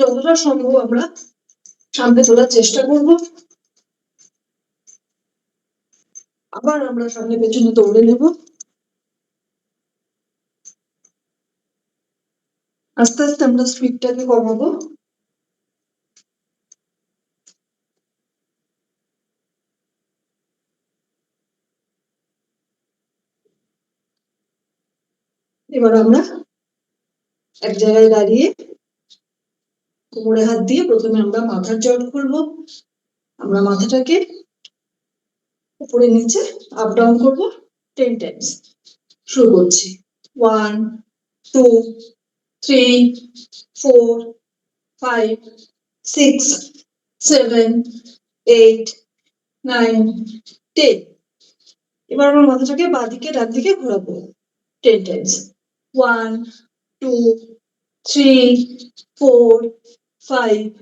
যতটা সম্ভব আমরা সামনে তোলার চেষ্টা করব। আবার আমরা সামনে পেছনে দৌড়ে নেব। আস্তে আস্তে আমরা স্পিডটাকে কমাবো। এবার আমরা এক জায়গায় দাঁড়িয়ে কোমরে হাত দিয়ে প্রথমে আমরা মাথার জয়েন্ট খুলবো। আমরা মাথাটাকে উপরে নিচে আপ ডাউন করবো 10 টাইমস। শুরু করছি। 1 2 3 4 5 6 7 8 9 10। এবার আমরা মাথাটাকে বাঁ দিকে ডান দিকে ঘোরাবো 10 টাইমস। 1 2 3 4 5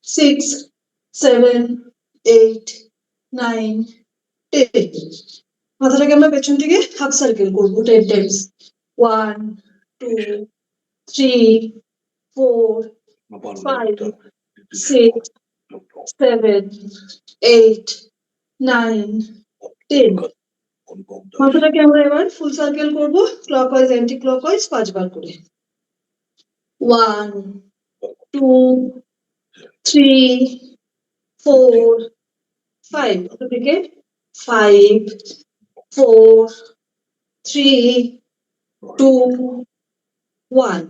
6 7 8 9 10। মাথাটাকে আমরা পেছন দিকে হাফ সার্কেল করবো 10 টাইমস। 1 2 3 4 5 6 7 8 9 10। মাথাটাকে আমরা এবার ফুল সার্কেল করবো ক্লকওয়াইজ অ্যান্টি ক্লকওয়াইজ 5 বার করে। 1 2 3 4 5 থেকে 5 4 3 2 1।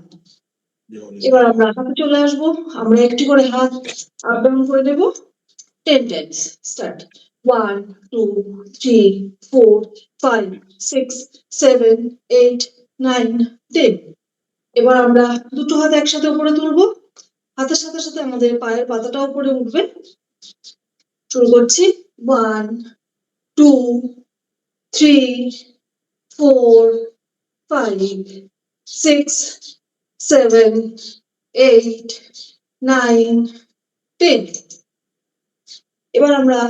এবার আমরা হাতে চলে আসবো। আমরা একটি করে হাত আপ ডাউন করে দেব 10 টাইমস। স্টার্ট। 1 2 3 4 5 6 7 8 9 10। এবার আমরা দুটো হাত একসাথে উপরে তুলবো। হাতের সাথে সাথে আমাদের পায়ের পাতাটা উপরে উঠবে। শুরু করছি। 1 2 3 4 5 6 7 8 9 10। এবার আমরা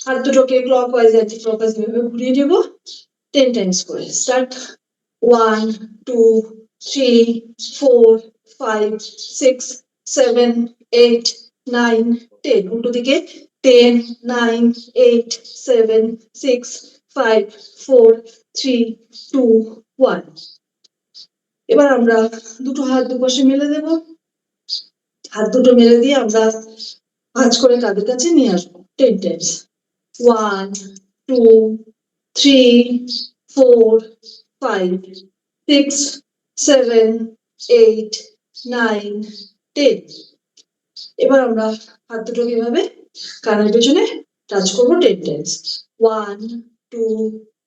হাত দুটোকে ক্লকওয়াইজ অ্যান্টি ক্লকওয়াইজ ভাবে ঘুরিয়ে নেব 10 টাইমস করে। স্টার্ট। 1 2 3 4 5 6 7 8 9 10। উল্টো দিকে 10 9 8 7 6 5 4 3 2 1। এবার আমরা দুটো হাত দুপাশে মেলে দেব। হাত দুটো মেলে দিয়ে আমরা ভাঁজ করে কাঁধের কাছে নিয়ে আসবো 10 টাইমস। 1 2 3 4 5 6 7 8 9 10। এবার আমরা হাত দুটোকে এভাবে কানের পেছনে টাচ করবো 10 টাইমস। 1 2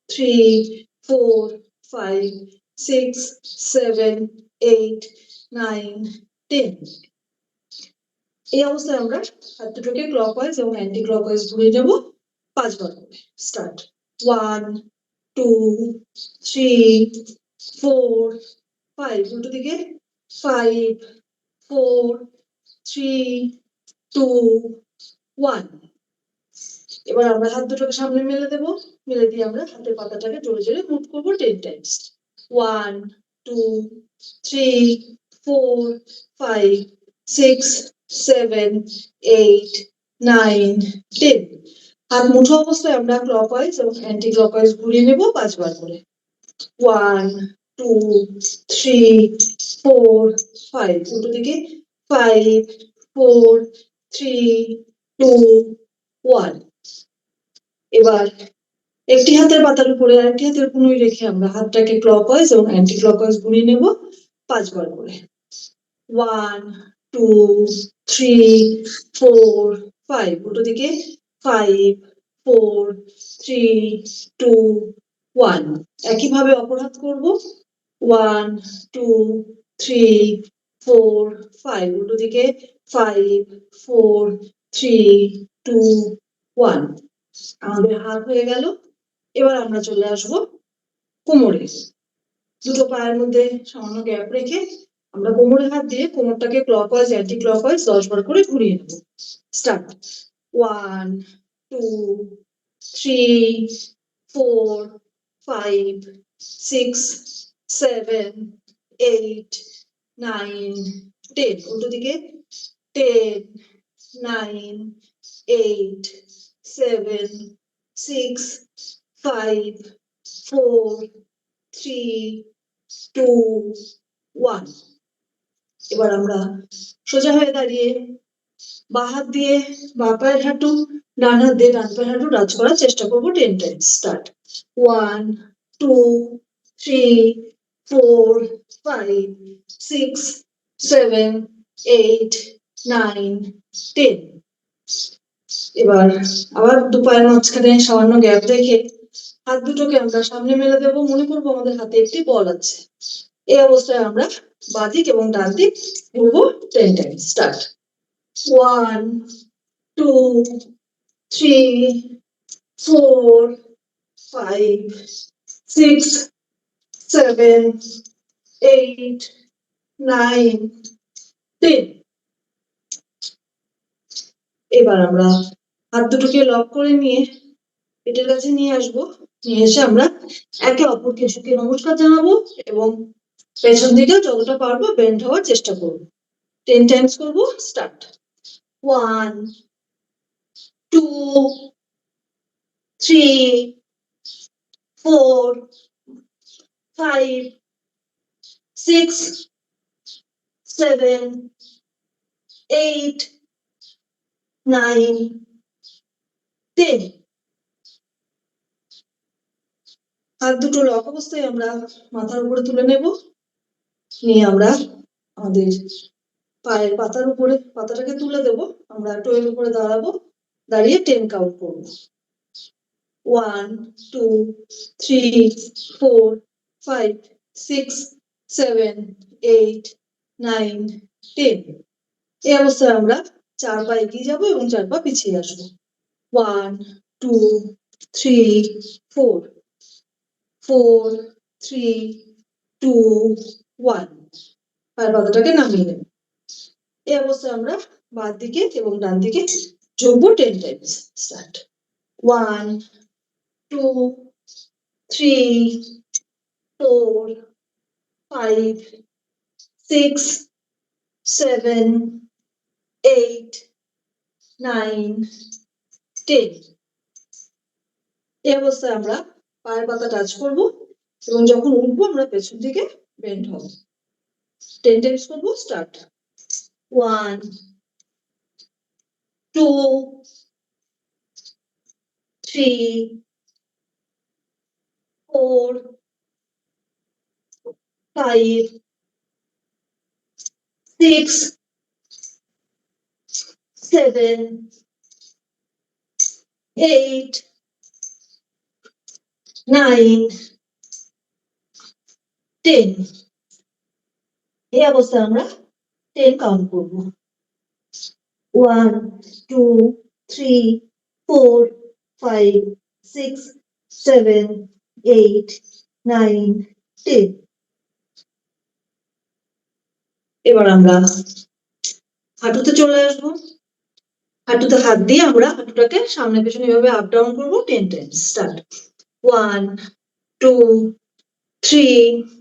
3 4 5 6 7 8 9 10। এই অবস্থায় আমরা হাত দুটোকে ক্লকওয়াইজ এবং অ্যান্টি ক্লকওয়াইজ ঘুরিয়ে নেব 5 বার করে। স্টার্ট। 1 2 3 4 5। উল্টো দিকে 5 4 3 2 1। এবার আমরা হাত দুটোকে সামনে মেলে দেব। মেলে দিয়ে আমরা হাতের পাতাটাকে জোরে জোরে মুভ করবো 10 টাইমস। 1 2 3 4 5 6 7 8 9 10। হাত মুঠো অবস্থায় আমরা ক্লকওয়াইজ এবং অ্যান্টি ক্লকওয়াইজ ঘুরিয়ে নেব 5 বার করে। 1 2 3 4 5। উল্টো দিকে 5 4 3 2 1। এবার একটি হাতের পাতার উপরে আরেকটি হাতের কনুই রেখে আমরা হাতটাকে ক্লকওয়াইজ এবং অ্যান্টি ক্লকওয়াইজ ঘুরিয়ে নেব 5 বার করে। 1 2 3 4 5। উল্টো দিকে 5 4 3 2 1। একইভাবে অপর হাত করব। 1 2 3 4 5। উল্টো দিকে 5 4 3 2 1। আমাদের হাত হয়ে গেল। এবার আমরা চলে আসব কোমরে। দুটো পায়ের মধ্যে সামান্য গ্যাপ রেখে আমরা কোমরে হাত দিয়ে কোমরটাকে ক্লকওয়াইজ অ্যান্টি ক্লকওয়াইজ 10 বার করে ঘুরিয়ে নেব। স্টার্ট। 1 2 3 4 5 6 7 8 9 10 উল্টো দিকে 10 9 8 7 6 5 4 3 2 1 এবার আমরা সোজা হয়ে দাঁড়িয়ে বাঁ হাত দিয়ে বাঁ পায়ের হাঁটু ডান হাত দিয়ে ডান পায়ের হাঁটু টাচ করার চেষ্টা করবো 10 টাইমস স্টার্ট 1 2 3 4 5 6 7 8 9 10 এবার আবার দু পায়ের মাঝখানে সামান্য গ্যাপ রেখে হাত দুটোকে আমরা সামনে মেলে দেবো মনে করবো আমাদের হাতে একটি বল আছে এই অবস্থায় আমরা বাঁ দিক এবং ডান দিক ঘুরবো 10 টাইমস স্টার্ট 1 2 3 4 5 6 7 8 9 10 এবার আমরা হাত দুটোকে লক করে নিয়ে পেটের কাছে নিয়ে আসবো নিয়ে এসে আমরা একে অপরকে ঝুঁকে নমস্কার জানাবো এবং পেছন দিকে যতটা পারবো বেন্ড হওয়ার চেষ্টা করবো 10 টাইমস করবো স্টার্ট 1 2 3 4 5 6 7 8 9 10 হাত দুটো লক অবস্থায় আমরা মাথার উপরে তুলে নেব নিয়ে আমরা আমাদের পায়ের পাতার উপরে পাতাটাকে তুলে দেব আমরা টোয়ের উপরে দাঁড়াবো দাঁড়িয়ে 10 কাউন্ট করবো 1 2 3 4 5 6 7 8 9 10 এই অবস্থায় আমরা 4 পা এগিয়ে যাবো এবং 4 পা পিছিয়ে আসবো 1 2 3 4 4 3 2 1 পায়ের পাতাটাকে নামিয়ে নেব এই অবস্থায় আমরা বাঁ দিকে এবং ডান দিকে ঝুঁকবো 10 টাইমস স্টার্ট 1 2 3 4 5 6 7 8 9 10 এই অবস্থায় আমরা পায়ের পাতা টাচ করবো এবং যখন উঠবো আমরা পেছন দিকে বেন্ড হব 10 টাইমস করবো স্টার্ট 1 2 3 4 5 6 7 8 9 10 এই অবস্থায় আমরা 10 কাউন্ট করবো 1 2 3 4 5 6 7 8 9 10 এবার আমরা হাঁটুতে চলে আসবো হাঁটুতে হাত দিয়ে আমরা হাঁটুটাকে সামনে পেছনে এভাবে আপ ডাউন করবো 10 টাইমস স্টার্ট 1 2 3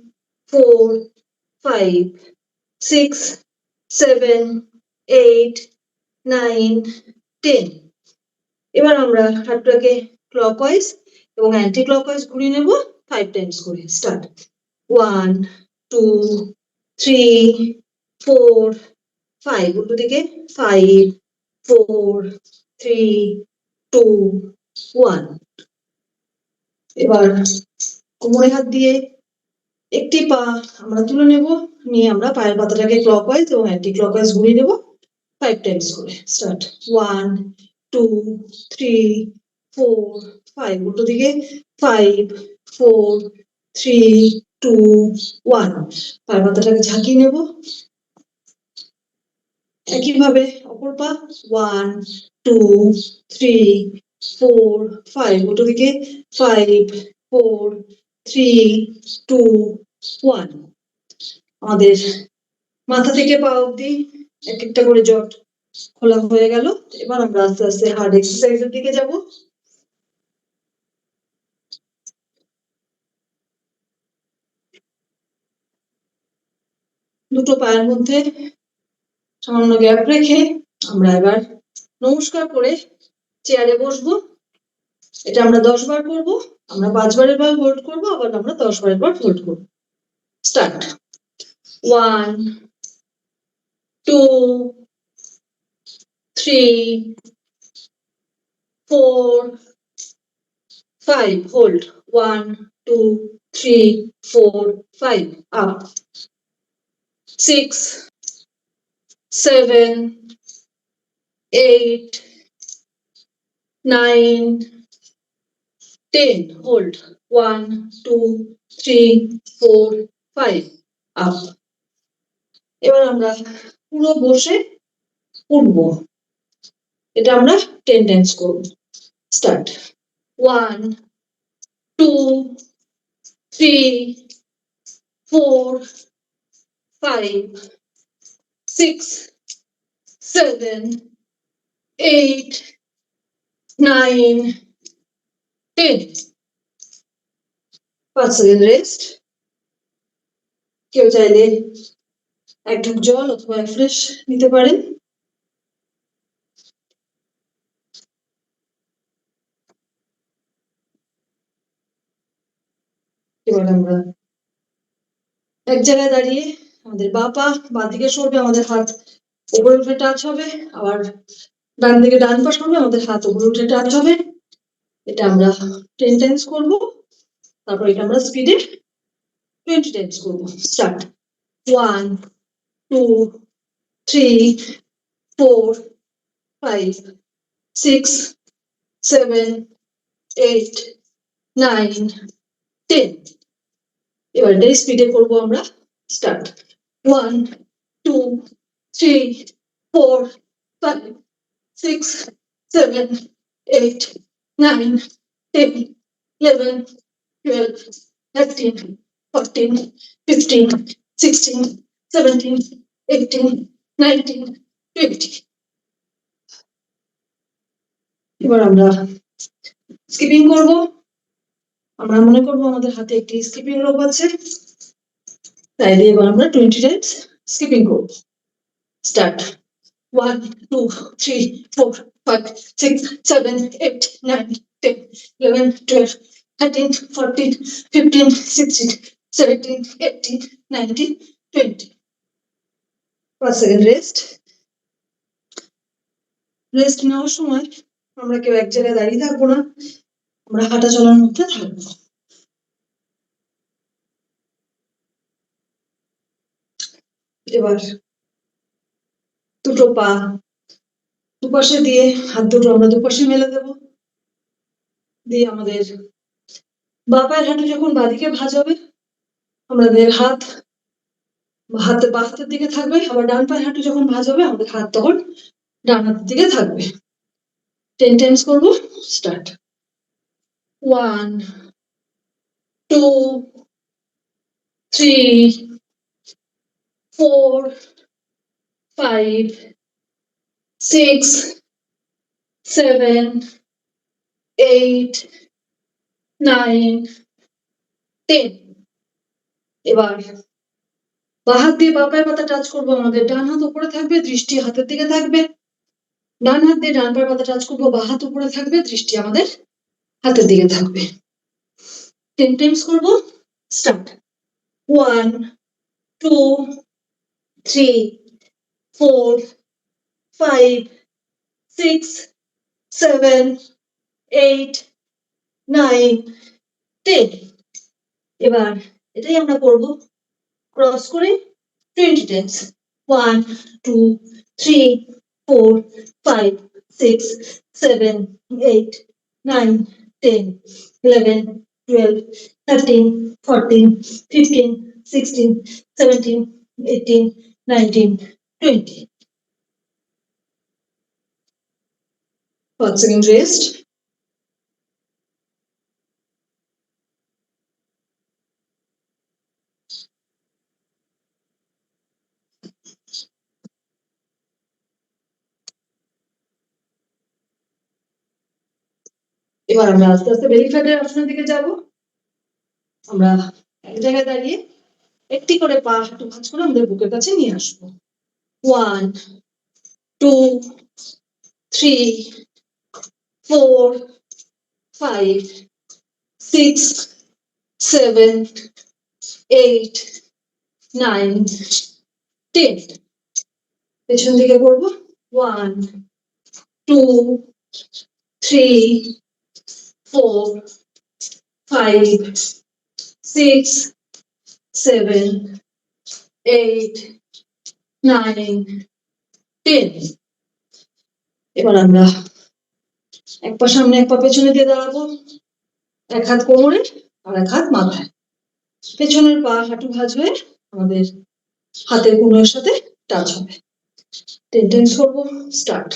4 5 6 7 8 9 10 এবার আমরা হাতটাকে ক্লকওয়াইজ এবং অ্যান্টি ক্লকওয়াইজ ঘুরিয়ে নেব 5 টাইমস করে স্টার্ট 1 2 3 4 5 উল্টো দিকে 5 4 3 2 1 এবার কোমরে হাত দিয়ে একটি পা আমরা তুলে নেব নিয়ে আমরা পায়ের পাতাটাকে ক্লকওয়াইজ এবং অ্যান্টি ক্লকওয়াইজ ঘুরিয়ে নেব 5 টাইমস করে স্টার্ট 1 2 3 4 5 উল্টো দিকে 5 4 3 2 1 পায়ের পাতাটাকে ঝাঁকিয়ে নেব একইভাবে অপর পা 1 2 3 4 5 উল্টো দিকে 5 4 3 2 1 আমাদের মাথা থেকে পা অবধি এক একটা করে জট খোলা হয়ে গেল এবার আমরা আস্তে আস্তে হার্ড এক্সারসাইজের দিকে যাব দুটো পায়ের মধ্যে সামান্য গ্যাপ রেখে আমরা এবার নমস্কার করে চেয়ারে বসবো। এটা আমরা 10 বার করবো। আমরা 5 বারের বার হোল্ড করবো, আবার আমরা 10 বারের বার হোল্ড করবো। Start. 1 2 3 4 5 hold 1 2 3 4 5 up 6 7 8 9 10 hold 1 2 3 4 5 up। এবার আমরা পুরো বসে উঠবো। এটা আমরা 10 টাইমস করব। স্টার্ট। 1 2 3 4 5 6 7 8 9 10। 5 second rest. কেউ চাইলে এক ঢুক জল অথবা ফ্রেশ নিতে পারেন। এবার আমরা এক জায়গায় দাঁড়িয়ে আমাদের বাঁ দিকে সরবে, আমাদের হাত উপরে উঠে টাচ হবে, আবার ডান দিকে ডান পা সরবে, আমাদের হাত উপরে উঠে টাচ হবে। এটা আমরা 10 টাইমস করব। তারপর এটা আমরা স্পিডে 20 টাইমস করব। স্টার্ট। 1 2 3 4 5 6 7 8 9 10। এবার এটাই স্পিডে করবো আমরা। স্টার্ট। 1 2 3 4 5 6 7 8 9 10 11 12 13 14 15 16 17 18 19 20। এবার আমরা স্কিপিং করব। আমরা মনে করবো আমাদের হাতে একটি স্কিপিং রোপ আছে, তাইলে এবার আমরা 20 টাইমস স্কিপিং করব। স্টার্ট। 1 2 3 4 5 6 7 8 9 10 11 12 13 14 15 16 17 18 19 20। 5 second rest. রেস্ট নেওয়ার সময় আমরা কেউ এক জায়গায় দাঁড়িয়ে থাকবো না, আমরা হাঁটা চলার মধ্যে থাকবো। এবার দুটো পা দুপাশে দিয়ে হাত দুটো আমরা দুপাশে মেলে দেবো। দিয়ে আমাদের বাঁ পায়ের হাঁটু যখন বাঁদিকে ভাঁজ হবে, আমাদের হাত বাঁ হাতের দিকে থাকবে, আবার ডান পায়ের হাঁটু যখন ভাঁজ হবে, আমাদের হাত তখন ডান হাতের দিকে থাকবে। 10 টাইমস করবো। স্টার্ট। 1 2 3 4 5 6 7 8 9 10। এবার বাঁ হাত দিয়ে বাঁ পায়ের পাতা টাচ করবো, আমাদের ডান হাত উপরে থাকবে, দৃষ্টি হাতের দিকে থাকবে। ডান হাত দিয়ে ডান পায়ের পাতা টাচ করবো, বাঁ হাত উপরে থাকবে, দৃষ্টি আমাদের হাতের দিকে থাকবে। 10 টাইমস করবো। স্টার্ট। 1 2 3 4 5 6 7 8 9 10। এবার এটাই আমরা করবো ক্রস করে 20 টাইমস। 1 2 3 4 5 6 7 8 9 10 11 12 13 14 15 16 17 18 19 20। 5 second rest. এবার আমরা আস্তে আস্তে বেলি ফ্ল্যাটের আসনের দিকে যাব। আমরা এক জায়গায় দাঁড়িয়ে একটি করে পা হাঁটু ভাঁজ করে আমাদের বুকের কাছে নিয়ে আসবো। 1, 2, 3, 4, 5, 6, 7, 8, 9, 10. পেছন দিকে করবো 1, 2, 3, 4, 5, 6, 7, 8, 9, 10. এবার আমরা এক পা সামনে এক পা পেছনে দিয়ে দাঁড়াবো, এক হাত কোমরে আর এক হাত মাথায়, পেছনের পা হাঁটু ভাঁজ হয়ে আমাদের হাতের কোমরের সাথে টাচ হবে। 10 টাইমস করবো। স্টার্ট।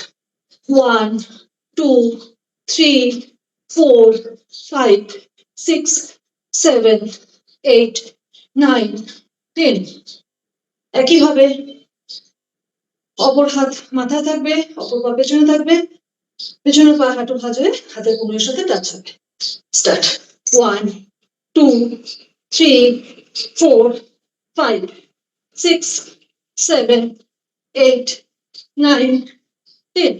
1, 2, 3, 4, 5, 6, 7, 8, 9, 10. একইভাবে অপর হাত মাথায় থাকবে, অপর পা পেছনে থাকবে, পেছনের পা হাঁটু ভাঁজ হয়ে হাতের কোমরের সাথে টাচ হবে। স্টার্ট। 1, 2, 3, 4, 5, 6, 7, 8, 9, 10.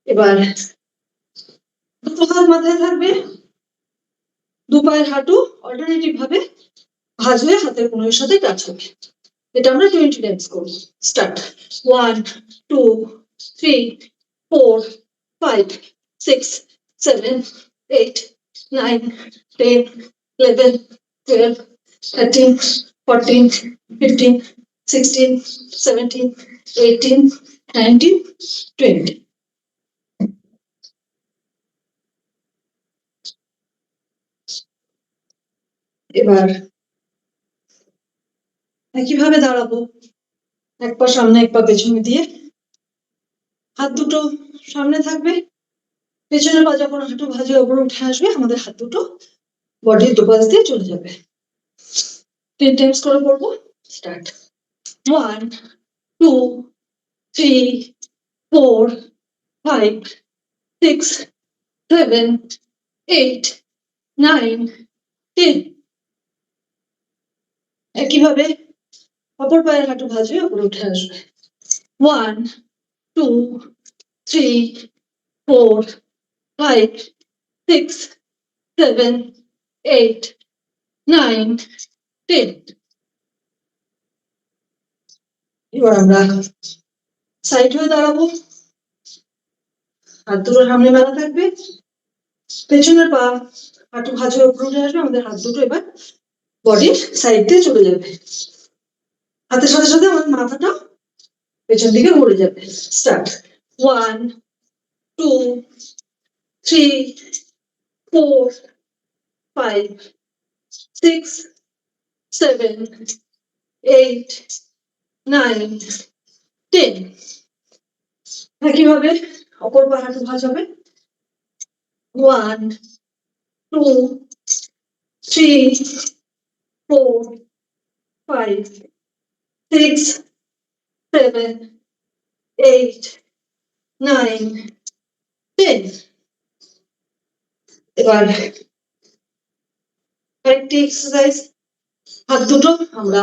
এবার দুটো হাত মাথায় থাকবে, দু পায়ের হাঁটু অল্টারনেটিভ ভাবে ভাঁজ হয়ে হাতের কোমরের সাথে টাচ হবে। এটা আমরা 20 টাইমস করবো। স্টার্ট। 1, 2, 3, 4, 5, 6, 7, 8, 9, 10, 11, 12, 13, 14, 15, 16, 17, 18, 19, 20. এবার একইভাবে দাঁড়াবো, এক পা সামনে এক পা পেছনে দিয়ে, হাত দুটো সামনে থাকবে, পেছনের পা যখন হাঁটু ভাঁজে ওপরে উঠে আসবে আমাদের হাত দুটো বডির দুপাশ দিয়ে চলে যাবে। 10 টাইমস করে করবো। স্টার্ট। 1, 2, 3, 4, 5, 6, 7, 8, 9, 10. একইভাবে অপর পায়ের হাঁটু ভাঁজ হয়ে ওপরে উঠে আসবে। 1, 2, 3, 4, 5, 6, 7, 8, 9, 10. এবার আমরা সাইড হয়ে দাঁড়াবো, হাত দুটো সামনে মেলা থাকবে, পেছনের পা হাঁটু ভাঁজ হয়ে উপরে উঠে আসবে, আমাদের হাত দুটো এবার বডির সাইড দিয়ে চলে যাবে, হাতের সাথে সাথে আমাদের মাথাটা পেছন দিকে ঘুরে যাবে। স্টার্ট। 1, 2, 3, 4, 5, 6, 7, 8, 9, 10. একইভাবে অপর পা হাঁটু ভাঁজ হবে। 1, 2, 3, 4, 5, 6, 7, 8, 9, 10. এবার আরেকটি এক্সারসাইজ, হাত দুটো আমরা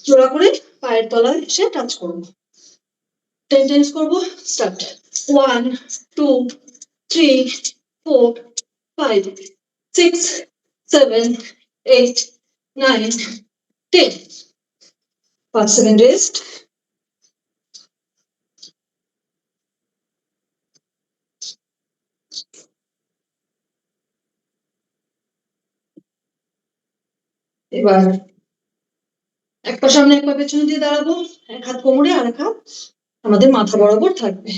জোড়া করে পায়ের তলায় এসে টাচ করবো। 10 টাইমস করবো। স্টার্ট। 1, 2, 3, 4, 5, 6, 7, 8, 9, 10. 5 second rest. এবার এক পা সামনে এক পা পেছনে দিয়ে দাঁড়াবো, এক হাত কোমরে আর এক হাত আমাদের মাথা বরাবর থাকবে,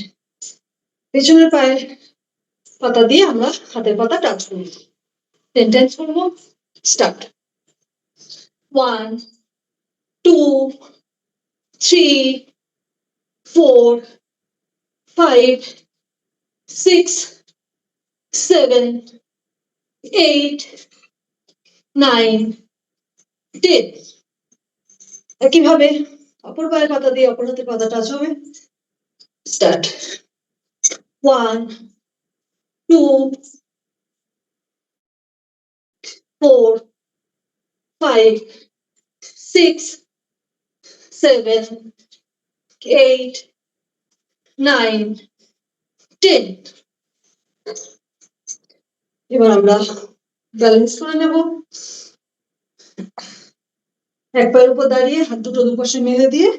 পেছনের পায়ের পাতা দিয়ে আমরা হাতের পাতা টাচ করবো। 10 টাইমস করবো। স্টার্ট। 1, 2, 3, 4, 5, 6, 7, 8, 9, 10. একইভাবে অপর পায়ের পাতা দিয়ে অপর হাতের পাতা টাচ হবে। স্টার্ট। 1, 2, 4, 5, 6, 7, 8 9 10 এবার আমরা ব্যালেন্স করে নেব এক পায়ের উপর দাঁড়িয়ে হাত দুটো দুপাশে মেলে দিয়ে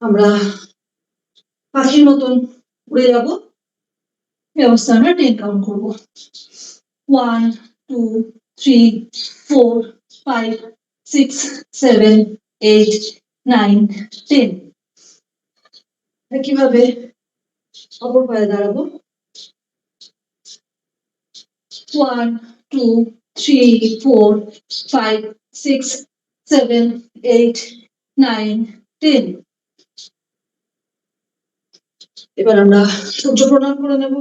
আমরা পাখির মতন উড়ে যাব এই অবস্থা আমরা 10 কাউন্ট করবো 1 2 3 4 5 6 7 8 9 10 কিভাবে অপর পায়ে দাঁড়াবো 1 2 3 4 5 6 7 8 9 10 এবার আমরা সূর্য প্রণাম করে নেব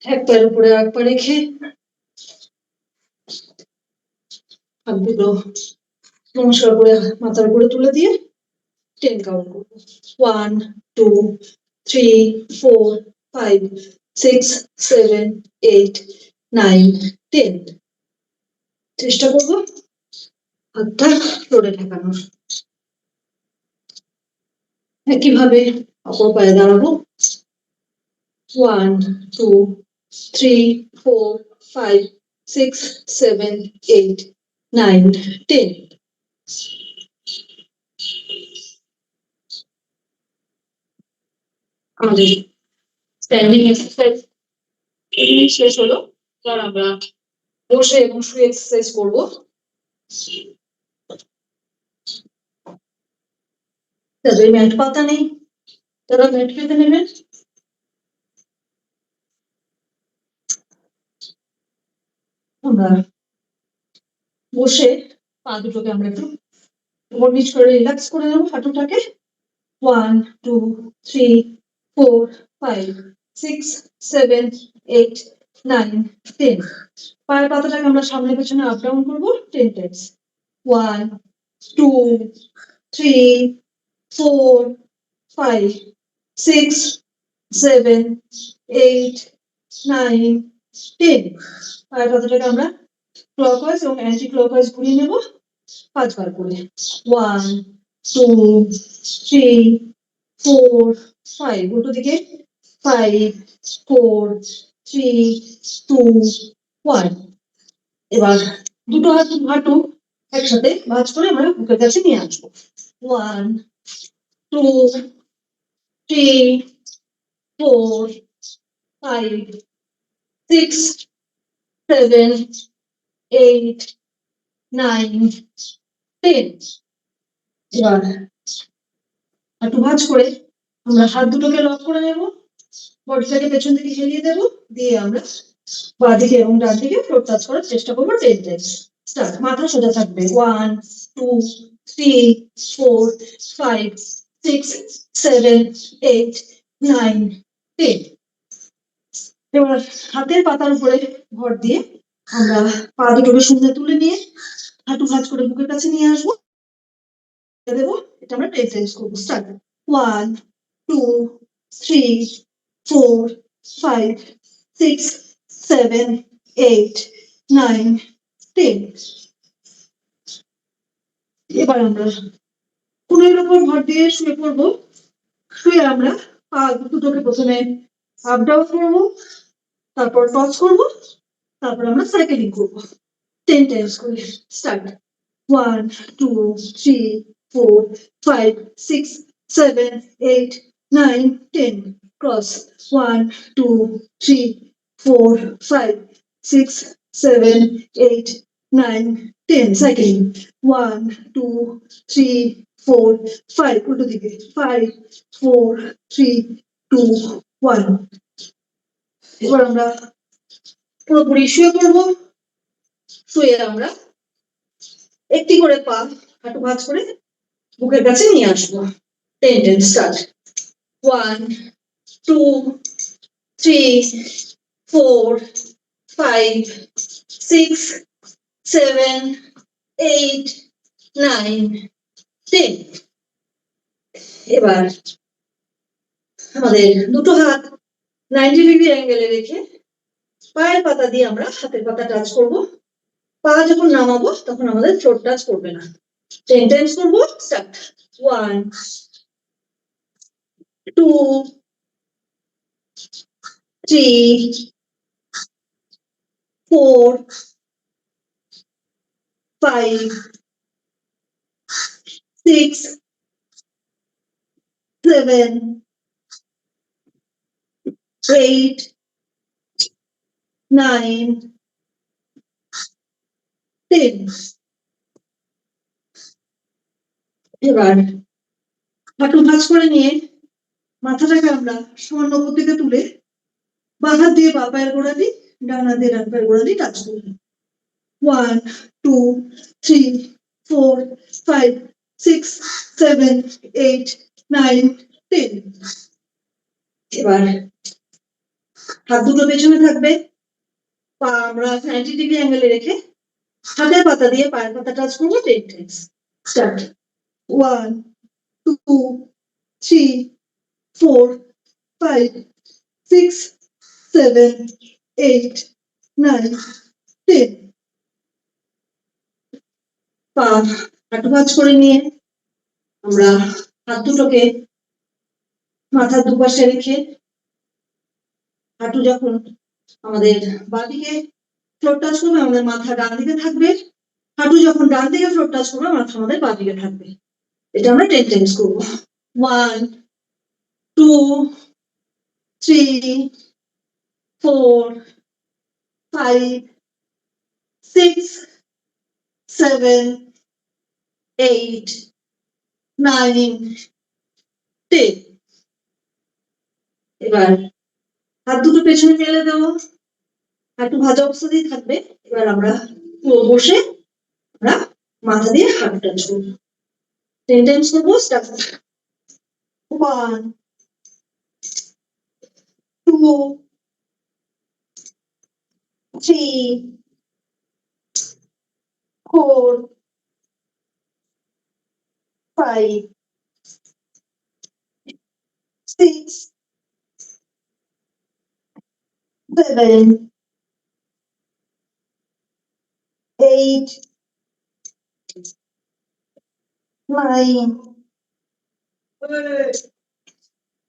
এক পায়ের উপরে এক পা রেখে হাত দুটো নমস্কার করে মাথার উপরে তুলে দিয়ে 10 কাউন্ট করবো 1 2 3 4 5 6 7 8 9 10 চেষ্টা করবো হাতটা ফ্লোরে ঠেকানোর একইভাবে অপর পায়ে দাঁড়াবো 1 2 3 4 5 6 7 8 9 10 আমাদের স্ট্যান্ডিং এক্সারসাইজ শেষ হলো এবার আমরা বসে এবং শুয়ে এক্সারসাইজ করবো যাদের ম্যাট পাতা নেই তারা ম্যাট পেতে নেবেন আমরা বসে পা দুটোকে আমরা একটু উপর নিচ করে রিল্যাক্স করে নেবো হাঁটুটাকে 1 2 3 4 5 6 7 8 9 10 পায়ের পাতাটাকে আমরা সামনে পেছনে আপ ডাউন করবো 10 টাইমস 1 2 3 4 5 6 7 8 9 10 পায়ের পাতাটাকে আমরা ক্লকওয়াইজ এবং অ্যান্টি ক্লকওয়াইজ ঘুরিয়ে নেব 5 বার করে 1 2 3 4 5 উল্টো দিকে 5 4 3 2 1 এবার দুটো হাঁটু একসাথে ভাঁজ করে আমরা বুকের কাছে নিয়ে আসবো 1 2 3 4 5 6 7 8 9 10 এবার হাঁটু ভাঁজ করে আমরা হাত দুটোকে লক করে নেব বডিটাকে পেছন দিকে ঝেলিয়ে দেবো দিয়ে আমরা বাঁ দিকে এবং ডান দিকে ফ্লোর টাচ করার চেষ্টা করবো 10 টাইমস স্টার্ট মাথা সোজা থাকবে 1 2 3 4 5 6 7 8 9 10 এবার হাতের পাতার উপরে ভর দিয়ে আমরা পা দুটোকে শূন্যে তুলে নিয়ে হাঁটু ভাঁজ করে বুকের কাছে নিয়ে আসবো দেবো এটা আমরা 10 টাইমস করবো স্টার্ট 1 2 3 4 5 6 7 8 9 10 এবার আমরা কোনের উপর ভর দিয়ে শুয়ে পড়বো শুয়ে আমরা পা দুটোকে প্রথমে আপ ডাউন করবো তারপর টচ করবো তারপর আমরা সাইকেলিং করবো 10 টাইমস করে স্টার্ট 1 2 3 4 5 6 7 8 9 10 cross 1 2 3 4 5 6 7 8 9 10 cycling 1 2 3 4 5 উল্টো দিকে 5 4 3 2 1 এবার আমরা পুরোপুরি শুয়ে পড়বো শুয়ে আমরা একটি করে পা হাঁটু ভাঁজ করে বুকের কাছে নিয়ে আসবো 10 টাইমস স্টার্ট 1 2 3 4 5 6 7 8 9 10 এবার আমাদের দুটো হাত 90 ডিগ্রি অ্যাঙ্গেলে রেখে পায়ের পাতা দিয়ে আমরা হাতের পাতা টাচ করব পা যখন নামাবো তখন আমাদের থ্রোট টাচ করবে না 10 টাইমস করবো স্টার্ট 1 2, 3, 4, 5, 6, 7, 8, 9, 10. এবার হাঁটু ভাঁজ করে নিয়ে মাথাটাকে আমরা সামান্য উপর দিকে তুলে বাঁ হাত দিয়ে বাঁ পায়ের গোড়া দিই, ডান হাত দিয়ে ডান পায়ের গোড়া দিয়ে টাচ করবো। 1, 2, 3, 4, 5, 6, 7, 8, 9, 10. এবার হাত দুটো পেছনে থাকবে, পা আমরা 90 ডিগ্রি অ্যাঙ্গেলে রেখে হাতের পাতা দিয়ে পায়ের পাতা টাচ করবো 10 টাইমস। স্টার্ট। 1, 2, 3, 4, 5, 6, 7, 8, 9, 10. পা হাঁটু ভাঁজ করে নিয়ে আমরা হাত দুটোকে মাথার দুপাশে রেখে হাঁটু যখন আমাদের বাঁ দিকে ফ্লোর টাচ করবে, আমাদের মাথা ডান দিকে থাকবে। হাঁটু যখন ডান দিকে ফ্লোর টাচ করবে, মাথা আমাদের বাঁ দিকে থাকবে। এটা আমরা 10 টাইমস করবো। 1, 2, 3, 4, 5, 6, 7, 8, 9, 10. এবার হাত দুটো পেছনে ফেলে দেবো, হাঁটু ভাজা অবস্থাতেই থাকবে। এবার আমরা বসে আমরা মাথা দিয়ে হাঁটু টাচ করবো। 10 টাইমস করবো। স্টার্ট। 1, 2, 3, 4, 5, 6, 7, 8, 9,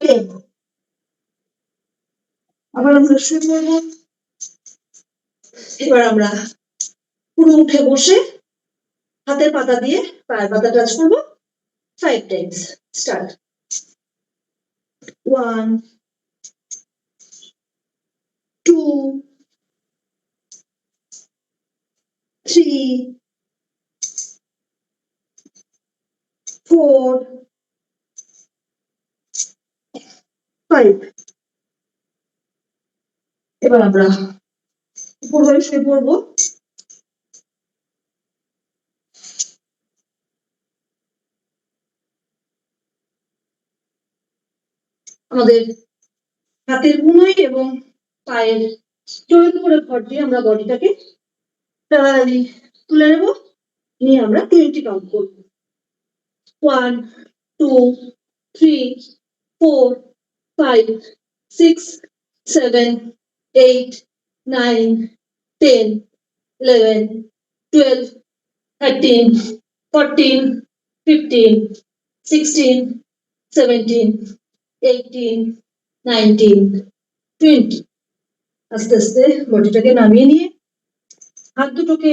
10. আবার আমরা শুরু করবো। এবার আমরা পুরো উঠে বসে হাতের পাতা দিয়ে পায়ের পাতা টাচ করবো 5 টাইমস। স্টার্ট। 1, 2, 3, 4, 5. এবার আমরা উপর হয়ে শুয়ে পড়বো। আমাদের হাতের কনুই এবং পায়ের জয়ের উপরে ভর দিয়ে আমরা বডিটাকে প্যারালালি তুলে নেবো, নিয়ে আমরা 20 কাউন্ট করবো। 1, 2, 3, 4, 5, 6, 7, 8, 9, 10, 11, 12, 13, 14, 15, 16, 17, 18, 19, 20. আস্তে আস্তে বডিটাকে নামিয়ে নিয়ে হাত দুটোকে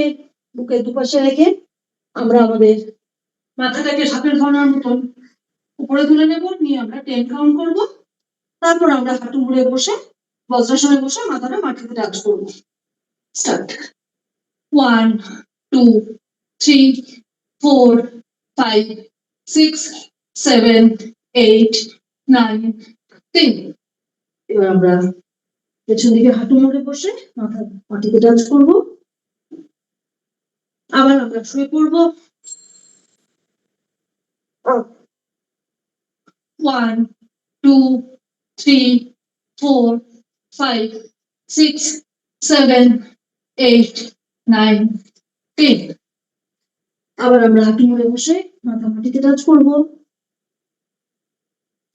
বুকের দুপাশে রেখে আমরা আমাদের মাথাটাকে সাপের ধরার মতন উপরে তুলে নেবো, নিয়ে আমরা 10 কাউন্ট করবো। তারপর আমরা হাঁটু মুড়ে বসে বজ্রাসনে বসে মাথাটা মাটিতে টাচ করবো। স্টার্ট। 1, 2, 3, 4, 5, 6, 7, 8, 9, 10. এবার আমরা পেছন দিকে হাঁটু মুড়ে বসে মাথা মাটিতে টাচ করবো। আবার আমরা শুয়ে পড়বো। 1, 2, 3, 4, 5, 6, 7, 8, 9, 10. আবার আমরা হাঁটু মুড়ে বসে মাথা মাটিতে টাচ করবো।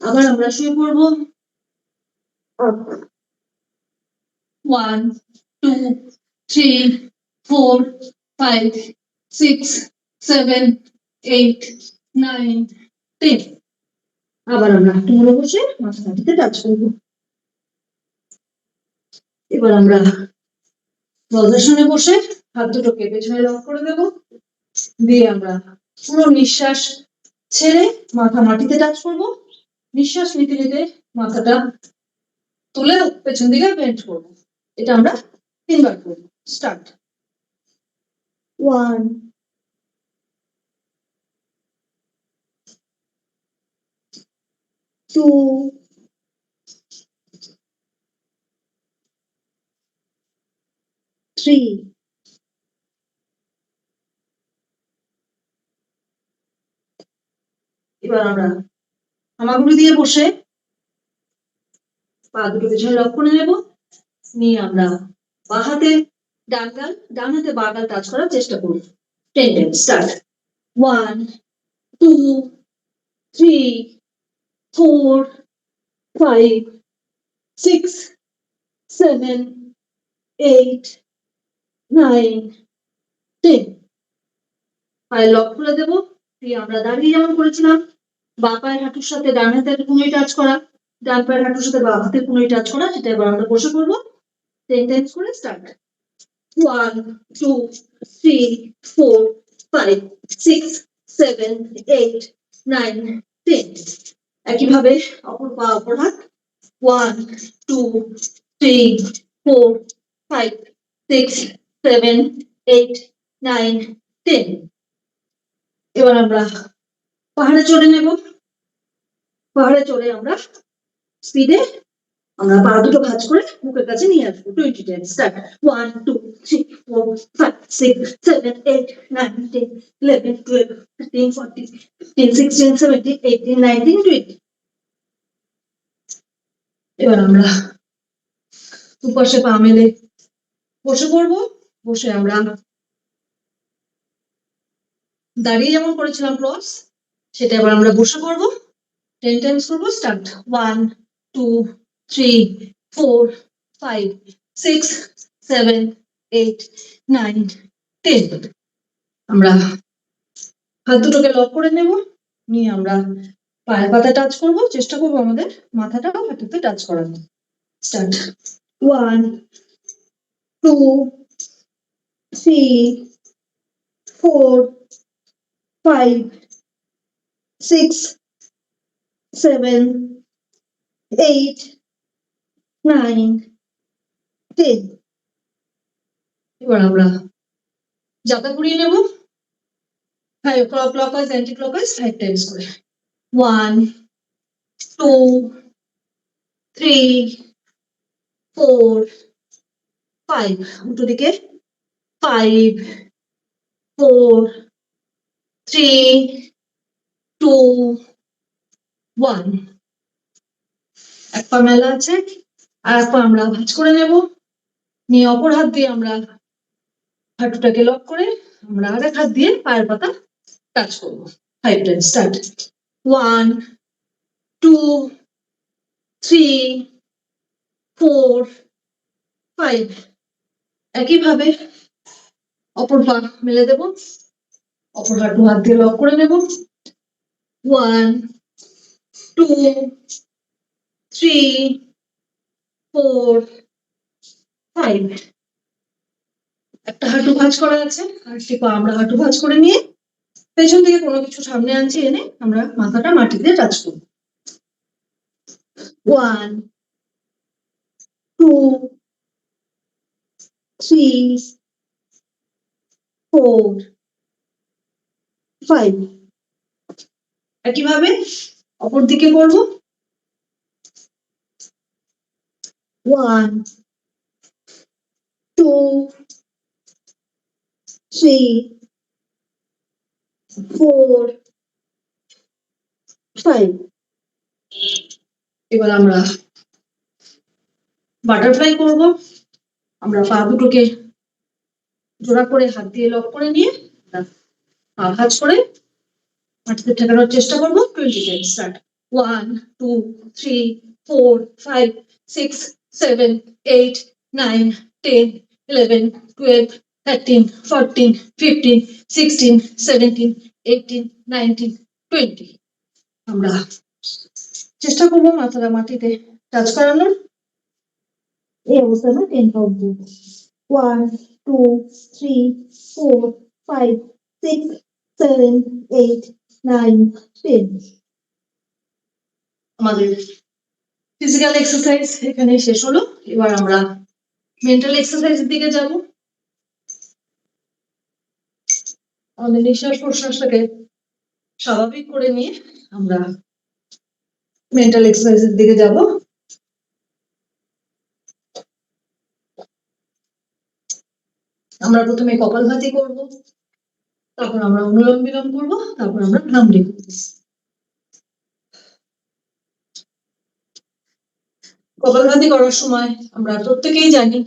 আবার আমরা শুয়ে পড়বো। 1, 2, 3, 4, 5, 6, 7, 8, 9, 10. আবার আমরা কোমরে বসে মাথা মাটিতে টাচ করবো। এবার আমরা বজ্রাসনে বসে হাত দুটোকে পেছনে লক করে দেবো, দিয়ে আমরা পুরো নিঃশ্বাস ছেড়ে মাথা মাটিতে টাচ করবো। নিঃশ্বাস নিতে নিতে মাথাটা তুলে পেছন দিকে বেন্ড করবো। এটা আমরা 3 বার করবো। স্টার্ট। 1 2 3 এবার আমরা হামাগুড়ি দিয়ে বসে পা দুটো পেছনে লক করে নেব, নিয়ে আমরা বা হাতে ডান গাল, ডান হাতে বা গাল টাচ করার চেষ্টা করব। 10 টাইম। স্টার্ট। 1 2 3 4 5 6 7 8 9 10। পায়ে লক খুলে দেবো, দিয়ে আমরা দাঁড়িয়ে যেমন করেছিলাম, বা পায়ের হাঁটুর সাথে ডান হাতের কোনোই টাচ করা, ডান পায়ের হাঁটুর সাথে বা হাতের কোনোই টাচ করা, সেটা এবার আমরা বসে করবো 10 টাইমস করে। স্টার্ট। 1 2 3 4 5 6 7 8 9 10। একইভাবে অপর পা অপর হাত। 1 2 3 4 5 6 7 8 9 10। এবার আমরা পাহাড়ে চড়ে নেব। পাহাড়ে চড়ে আমরা স্পিডে আমরা পা দুটো ভাঁজ করে মুখের কাছে নিয়ে আসবো। 20 টাইম। স্টার্ট। 1 2 3 4 5 6 7 8 9 10 11 12 13 14 15 16 17 18 19 20। এবার আমরা দুপাশে পা মেলে বসে পড়বো। বসে আমরা দাঁড়িয়ে যেমন করেছিলাম ক্রস, সেটা এবার আমরা বসে করবো। 10 টাইমস করবো। স্টার্ট। 1 2 3 4 5 6 7 8 9 10। আমরা হাত দুটোকে লক করে নেব, নিয়ে আমরা পায়ের পাতা টাচ করবো, চেষ্টা করবো আমাদের মাথাটাও হাঁটুতে টাচ করানো। স্টার্ট। 1 2 3 4 5 6 7 8 9 10। এবার আমরা জাতা ঘুরিয়ে নেব, ক্লকওয়াইজ অ্যান্টি ক্লকওয়াইজ 5 টাইমস করে। 1 2 3 4 5। উল্টো দিকে। 5 4 3 2 1। এক পা মেলা আছে, আর এক পা আমরা ভাঁজ করে নেব, নিয়ে অপর হাত দিয়ে আমরা হাঁটুটাকে লক করে আমরা আরেক হাত দিয়ে পায়ের পাতা টাচ করবো। 5 টাইমস। স্টার্ট। 1 2 3 4 5। একইভাবে অপর পা মেলে দেব, অপর হাঁটু হাত দিয়ে লক করে নেব। 1 2 3 4 5। একটা হাঁটু ভাঁজ করা আছে, আরেকটি পা আমরা হাঁটু ভাঁজ করে নিয়ে পেছন থেকে কোনো কিছু সামনে আনছি, এনে আমরা মাথাটা মাটিতে টাচ করব। 1 2 3 4 5। একইভাবে অপর দিকে করব। 1 2 3 4 5। এবার আমরা বাটারফ্লাই করব। আমরা পা দুটোকে জোড়া করে হাত দিয়ে লক করে নিয়ে পা ভাঁজ করে মাটিতে ঠেকানোর চেষ্টা করবো। 20 টাইমস। স্টার্ট। 1 2 3 4 5 6 7 8 9 10 11 12 13 14 15 16 17 18 19 20। আমরা চেষ্টা করবো মাথাটা মাটিতে টাচ করানোর। এই অবস্থায় আমরা 10 কাউন্ট করবো। 1 2 3 4 5 6 7 8 9 10। আমাদের ফিজিক্যাল এক্সারসাইজ এখানে শেষ হলো। এবার আমরা মেন্টাল এক্সারসাইজের দিকে যাব। আমাদের নিঃশ্বাস প্রশ্বাসটাকে স্বাভাবিক করে নিয়ে আমরা মেন্টাল এক্সারসাইজের দিকে যাব। আমরা প্রথমে কপালভাতি করব, তারপর আমরা অনুলোম বিলোম করব, তারপর আমরা ভ্রামরি করব। কপালভাতি করার সময় আমরা প্রত্যেকেই জানি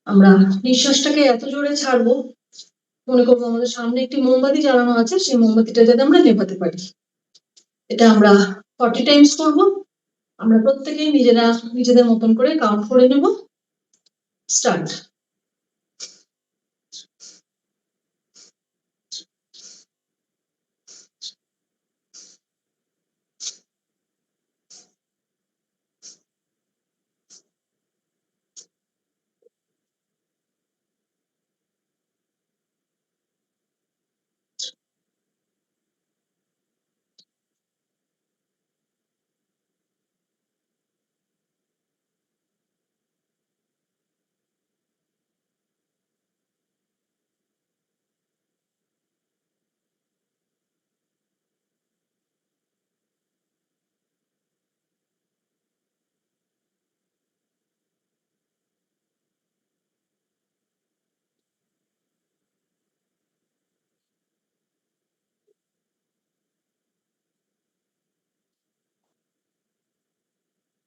আমরা নিঃশ্বাসটাকে এত জোরে ছাড়বো, মনে করবো আমাদের সামনে একটি মোমবাতি জ্বালানো আছে, সেই মোমবাতিটা যাতে আমরা নেভাতে পারি। এটা আমরা 40 টাইমস করব। আমরা প্রত্যেকেই নিজেরা নিজেদের মতন করে কাউন্ট করে নেব। স্টার্ট।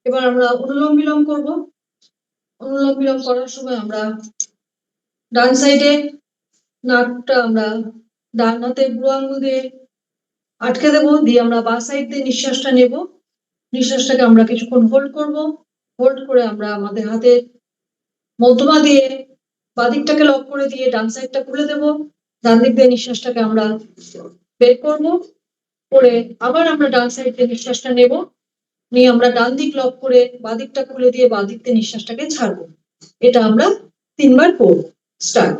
এবার আমরা অনুলোম বিলোম করব। অনুলোম বিলোম করার সময় আমরা ডান সাইডে নাকটা আমরা ডান হাতে বুড়ো আঙুল দিয়ে আটকে দেবো, দিয়ে আমরা বাঁ সাইড দিয়ে নিঃশ্বাসটা নেব। নিঃশ্বাসটাকে আমরা কিছুক্ষণ হোল্ড করব। হোল্ড করে আমরা আমাদের হাতে মধ্যমা দিয়ে বাঁ দিকটাকে লক করে দিয়ে ডান সাইডটা খুলে দেব। ডান দিক দিয়ে নিঃশ্বাসটাকে আমরা বের করব, করে আবার আমরা ডান সাইড দিয়ে নিঃশ্বাসটা নেব, নিয়ে আমরা ডান দিক লক করে বাঁ দিকটা খুলে দিয়ে বাঁ দিক দিয়ে নিঃশ্বাসটাকে ছাড়বো। এটা আমরা 3 বার করব। স্টার্ট।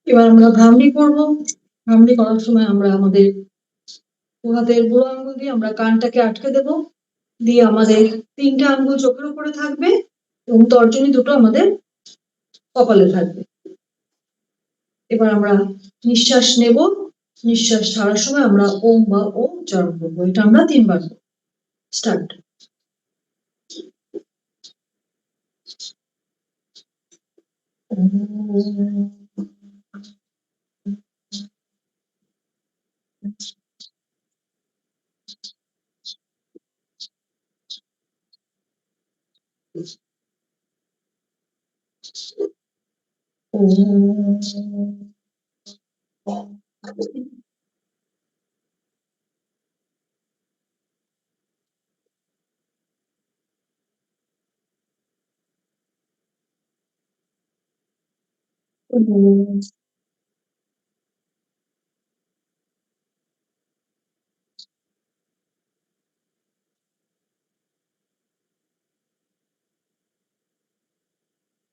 এবার আমরা ভ্রামরি করব। ভ্রামরি করার সময় আমরা আমাদের হাতের বুড়ো আঙ্গুল দিয়ে আমরা কানটাকে আটকে দেব, দিয়ে আমাদের 3টে আঙ্গুল চোখের উপরে থাকবে এবং তর্জনী দুটো আমাদের কপালে থাকবে। এবার আমরা নিঃশ্বাস নেব, নিঃশ্বাস ছাড়ার সময় আমরা ওম বা ওম উচ্চারণ করবো। এটা আমরা 3 বার করব। স্টার্ট।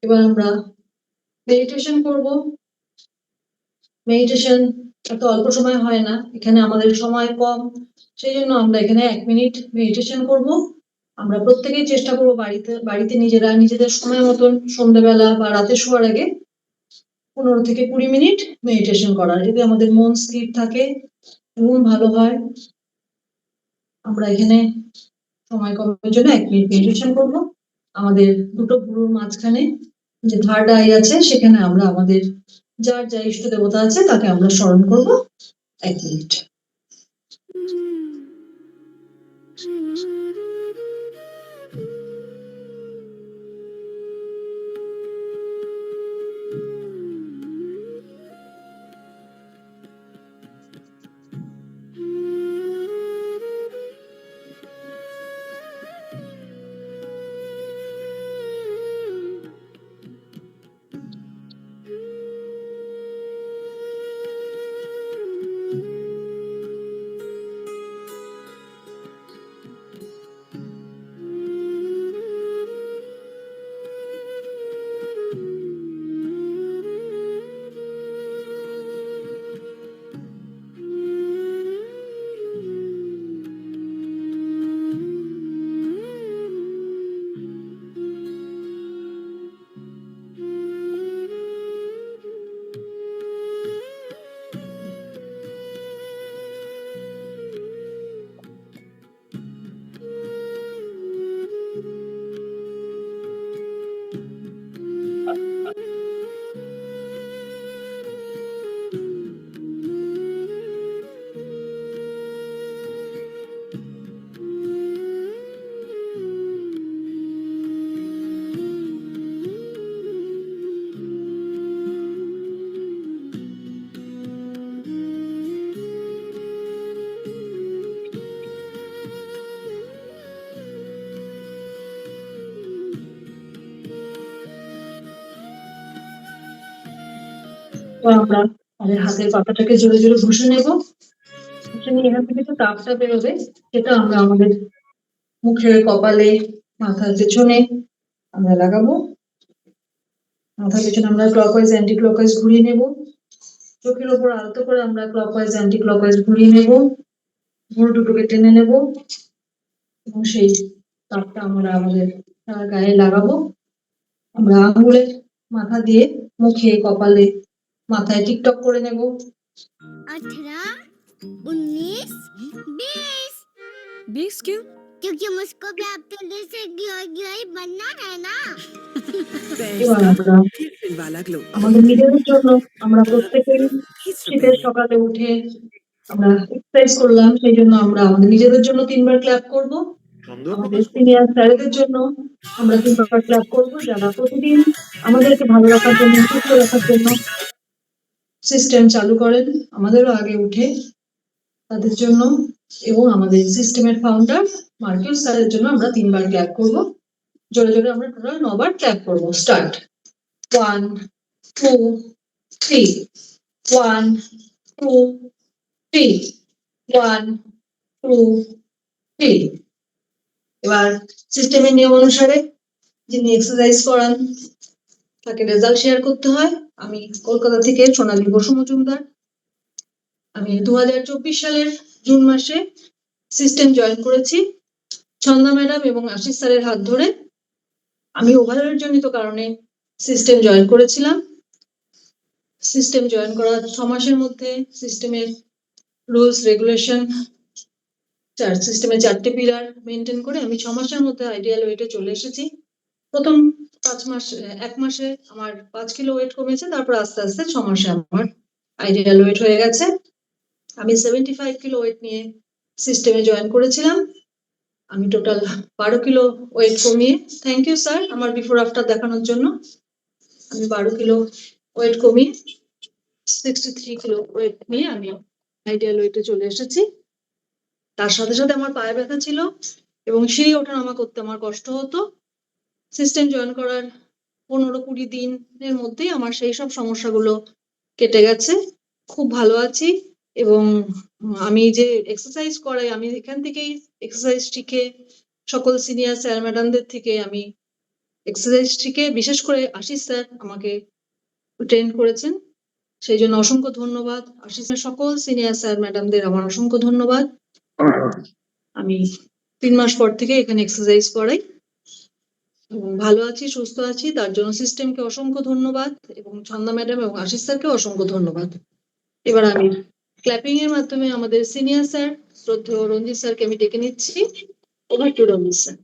এবার আমরা মেডিটেশন করব। মেডিটেশন এত অল্প সময় হয় না, এখানে আমাদের সময় কম, সেই জন্য আমরা এখানে 1 মিনিট মেডিটেশন করব। আমরা প্রত্যেকেই চেষ্টা করবো বাড়িতে নিজেদের সময় মতন সন্ধ্যাবেলা বা রাতে শোয়ার আগে 15 থেকে 20 মিনিট মেডিটেশন করার, যদি আমাদের মন স্থির থাকে এবং ভালো হয়। আমরা এখানে সময় কমের জন্য 1 মিনিট মেডিটেশন করব। আমাদের দুটো ভুরুর মাঝখানে যে থার্ড আই আছে, সেখানে আমরা আমাদের যার যা ইষ্ট দেবতা আছে তাকে আমরা স্মরণ করব 1 মিনিট। আমরা আমাদের হাতের পাতাটাকে জোরে জোরে ঘষে নেব। ঘষে নিয়ে এখান থেকে যে তাপটা বেরোবে, সেটা আমরা আমাদের মুখে, কপালে, মাথার পেছনে আমরা লাগাবো। মাথার পেছনে আমরা ক্লকওয়াইজ অ্যান্টি ক্লকওয়াইজ ঘুরিয়ে নেব। চোখের ওপর আলতো করে আমরা ক্লকওয়াইজ অ্যান্টি ক্লকওয়াইজ ঘুরিয়ে নেব। ভুরু দুটোকে টেনে নেব এবং সেই তাপটা আমরা আমাদের গায়ে লাগাবো। আমরা আঙুলের মাথা দিয়ে মুখে, কপালে, মাথায় টিকটক করে নেব। 18, 19, 20। 20 क्यों? क्योंकि मुझको भी आपके जैसे ग्लोई बनना है ना। এবার पैसा আমরা फिर वाला ग्लो আমাদের নিজেদের জন্য আমরা প্রত্যেকেই 20 रुपए শীতের में সকালে উঠে আমরা এক্সারসাইজ করলাম, সেই জন্য আমরা আমাদের নিজেদের জন্য 3 বার ক্ল্যাপ করব। আমাদের সিনিয়র স্যারেদের জন্য আমরা 3 বার ক্ল্যাপ করব, যারা প্রতিদিন আমাদেরকে ভালো রাখার জন্য, সুস্থ রাখার জন্য সিস্টেম চালু করেন আমাদেরও আগে উঠে, তাদের জন্য। এবং আমাদের সিস্টেমের ফাউন্ডার মার্কিউস স্যারের জন্য আমরা 3 বার ক্ল্যাপ করব। জোরে জোরে আমরা টোটাল 9 বার ক্ল্যাপ করব। স্টার্ট। 1 2 3 1 2 3 1 2 3। এবার সিস্টেমের নিয়ম অনুসারে যিনি এক্সারসাইজ করান তাকে রেজাল্ট শেয়ার করতে হয়। আমি কলকাতা থেকে সোনালী বসু মজুমদার। আমি 2024 সালের জুন মাসে সিস্টেম জয়েন করেছি ছন্দা ম্যাডাম এবং আশিস স্যারের হাত ধরে। আমি ওভারঅল জনিত কারণে সিস্টেম জয়েন করেছিলাম। সিস্টেম জয়েন করার 6 মাসের মধ্যে সিস্টেমের রুলস রেগুলেশন, সিস্টেমের 4টে পিলার মেনটেন করে আমি 6 মাসের মধ্যে আইডিয়াল ওয়েটে চলে এসেছি। প্রথম 1 মাসে আমার 5 কিলো ওয়েট কমেছে, তারপর আস্তে আস্তে 6 মাসে আমার আইডিয়াল ওয়েট হয়ে গেছে। আমি 75 কিলো ওয়েট নিয়ে সিস্টেমে জয়েন করেছিলাম। আমি টোটাল 12 কিলো ওয়েট কমিয়ে, থ্যাংক ইউ স্যার আমার বিফোর আফটার দেখানোর জন্য, আমি 12 কিলো ওয়েট কমিয়ে 63 কিলো ওয়েট নিয়ে আমি আইডিয়াল ওয়েটে চলে এসেছি। তার সাথে সাথে আমার পায়ে ব্যথা ছিল এবং সিঁড়ি ওঠানামা করতে আমার কষ্ট হতো। সিস্টেম জয়েন করার 15-20 দিনের মধ্যেই আমার সেই সব সমস্যাগুলো কেটে গেছে। খুব ভালো আছি এবং আমি যে এক্সারসাইজ করাই, আমি এখান থেকেই এক্সারসাইজ শিখে সকল সিনিয়র স্যার ম্যাডামদের থেকে আমি এক্সারসাইজ শিখে, বিশেষ করে আশিস স্যার আমাকে ট্রেন করেছেন। সেই জন্য অসংখ্য ধন্যবাদ। আশিসের সকল সিনিয়র স্যার ম্যাডামদের আমার অসংখ্য ধন্যবাদ। আমি 3 মাস পর থেকে এখানে এক্সারসাইজ করাই এবং ভালো আছি, সুস্থ আছি, তার জন্য সিস্টেমকে অসংখ্য ধন্যবাদ এবং ছন্দা ম্যাডাম এবং আশিস স্যারকে অসংখ্য ধন্যবাদ। এবার আমি ক্ল্যাপিং এর মাধ্যমে আমাদের সিনিয়র স্যার শ্রদ্ধেয় রঞ্জিত স্যারকে আমি ডেকে নিচ্ছি। ওভার টু রঞ্জিত স্যার।